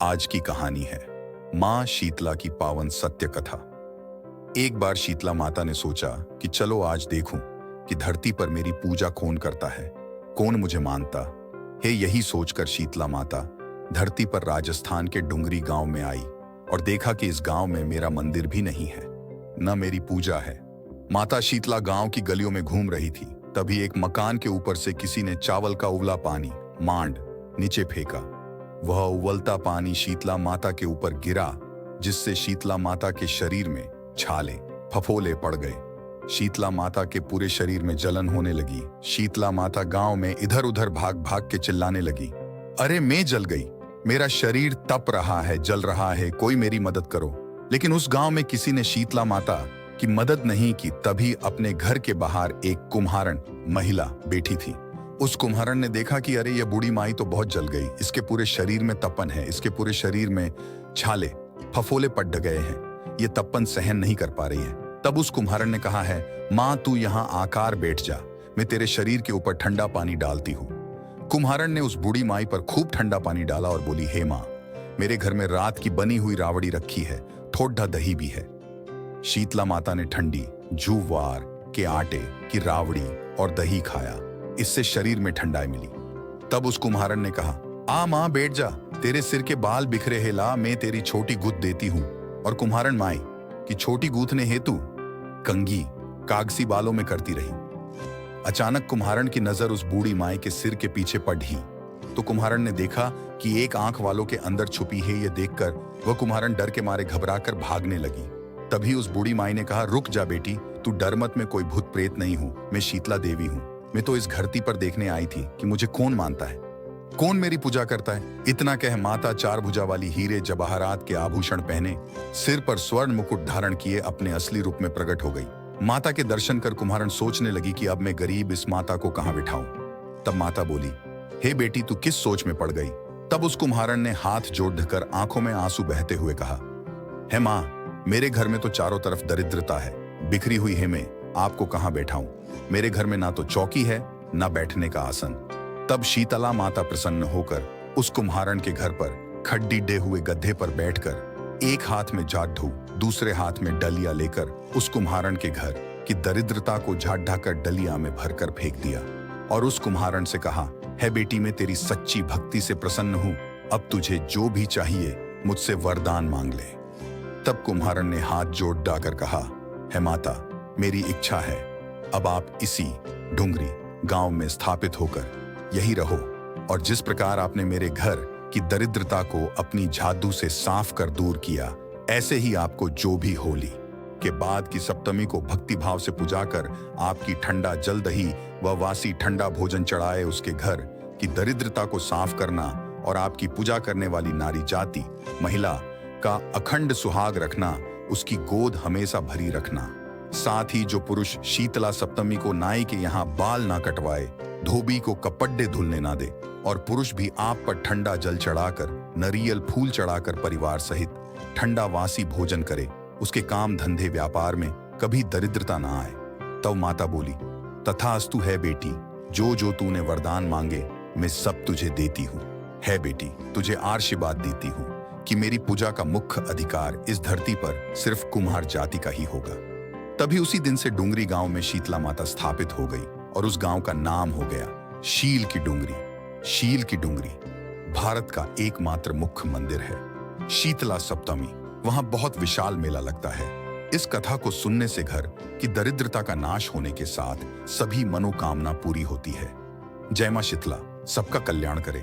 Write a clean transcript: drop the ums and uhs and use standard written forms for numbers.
आज की कहानी है मां शीतला की पावन सत्य कथा। एक बार शीतला माता ने सोचा कि चलो आज देखूं कि धरती पर मेरी पूजा कौन करता है, कौन मुझे मानता है। यही सोचकर शीतला माता धरती पर राजस्थान के डुंगरी गांव में आई और देखा कि इस गांव में मेरा मंदिर भी नहीं है, न मेरी पूजा है। माता शीतला गांव की गलियों में घूम रही थी, तभी एक मकान के ऊपर से किसी ने चावल का उबला पानी मांड नीचे फेंका। वह उबलता पानी शीतला माता के ऊपर गिरा, जिससे शीतला माता के शरीर में छाले फफोले पड़ गए। शीतला माता के पूरे शरीर में जलन होने लगी। शीतला माता गांव में इधर उधर भाग भाग के चिल्लाने लगी, अरे मैं जल गई, मेरा शरीर तप रहा है, जल रहा है, कोई मेरी मदद करो। लेकिन उस गांव में किसी ने शीतला माता की मदद नहीं की। तभी अपने घर के बाहर एक कुम्हारन महिला बैठी थी। उस कुम्हारन ने देखा कि अरे ये बूढ़ी माई तो बहुत जल गई, इसके पूरे शरीर में तपन है, इसके पूरे शरीर में छाले फफोले पड़ गए हैं, ये तपन सहन नहीं कर पा रही है। तब उस कुम्हारन ने कहा है, माँ तू यहाँ आकर बैठ जा, मैं तेरे शरीर के ऊपर ठंडा पानी डालती हूँ। कुम्हारन ने उस बूढ़ी माई पर खूब ठंडा पानी डाला और बोली, हे माँ, मेरे घर में रात की बनी हुई रावड़ी रखी है, थोड़ा दही भी है। शीतला माता ने ठंडी जूवार के आटे की रावड़ी और दही खाया, इससे शरीर में ठंडाई मिली। तब उस कुम्हारन ने कहा, आ मां बैठ जा, तेरे सिर के बाल बिखरे हैं, ला मैं तेरी छोटी गूंथ देती हूं। और कुम्हारन माई की छोटी गूंथने हेतु कंघी कागसी बालों में करती रही। अचानक कुम्हारन की नजर उस बूढ़ी माई के सिर के पीछे पड़ी, तो कुम्हारन ने देखा कि एक आंख वालों के अंदर छुपी है। यह देखकर वह कुम्हारन डर के मारे घबराकर भागने लगी। तभी उस बूढ़ी माई ने कहा, रुक जा बेटी, तू डर मत, मैं कोई भूत प्रेत नहीं हूं, मैं शीतला देवी हूं। मैं तो इस धरती पर देखने आई थी कि मुझे कौन मानता है, कौन मेरी पूजा करता है। इतना कह माता चार भुजा वाली हीरे जवाहरात के आभूषण पहने, सिर पर स्वर्ण मुकुट धारण किए अपने असली रूप में प्रकट हो गई। माता के दर्शन कर कुम्हारन सोचने लगी कि अब मैं गरीब इस माता को कहां बिठाऊं। तब माता बोली, हे बेटी, तू किस सोच में पड़ गई। तब उस कुम्हारन ने हाथ जोड़कर आंखों में आंसू बहते हुए कहा, हे मां, मेरे घर में तो चारों तरफ दरिद्रता है, बिखरी हुई है, मैं आपको कहां बैठाऊं। मेरे घर में ना तो चौकी है, ना बैठने का आसन। तब शीतला माता प्रसन्न होकर उस कुम्हारन के घर पर खड्डीडे हुए गड्ढे पर बैठकर एक हाथ में जाढ़ू, दूसरे हाथ में डलिया लेकर उस कुम्हारन के घर की दरिद्रता को झाड़ कर डलिया में भरकर फेंक दिया और उस कुम्हारन से कहा, है बेटी, मैं तेरी सच्ची भक्ति से प्रसन्न हूं, अब तुझे जो भी चाहिए मुझसे वरदान मांग ले। तब कुम्हारन ने हाथ जोड़ डाकर कहा, है माता, मेरी इच्छा है, अब आप इसी डुंगरी गांव में स्थापित होकर यही रहो और जिस प्रकार आपने मेरे घर की दरिद्रता को अपनी जादू से साफ कर दूर किया, ऐसे ही आपको जो भी होली के बाद की सप्तमी को भक्ति भाव से पुजा कर आपकी ठंडा जल दही व वासी ठंडा भोजन चढ़ाए उसके घर की दरिद्रता को साफ करना और आपकी पूजा करने वाली नारी जाति महिला का अखंड सुहाग रखना, उसकी गोद हमेशा भरी रखना। साथ ही जो पुरुष शीतला सप्तमी को नाई के यहाँ बाल ना कटवाए, धोबी को कपड़े धुलने ना दे और पुरुष भी आप पर ठंडा जल चढ़ाकर, नरियल फूल चढ़ाकर परिवार सहित ठंडा वासी भोजन करे, उसके काम धंधे व्यापार में कभी दरिद्रता ना आए। तब माता बोली, तथास्तु है बेटी, जो जो तूने वरदान मांगे मैं सब तुझे देती हूँ। है बेटी, तुझे आशीर्वाद देती हूँ कि मेरी पूजा का मुख्य अधिकार इस धरती पर सिर्फ कुम्हार जाति का ही होगा। तभी उसी दिन से डुंगरी गांव में शीतला माता स्थापित हो गई और उस गांव का नाम हो गया शील की डुंगरी। शील की डुंगरी भारत का एकमात्र मुख्य मंदिर है। शीतला सप्तमी वहां बहुत विशाल मेला लगता है। इस कथा को सुनने से घर की दरिद्रता का नाश होने के साथ सभी मनोकामना पूरी होती है। जय मां शीतला सबका कल्याण करे।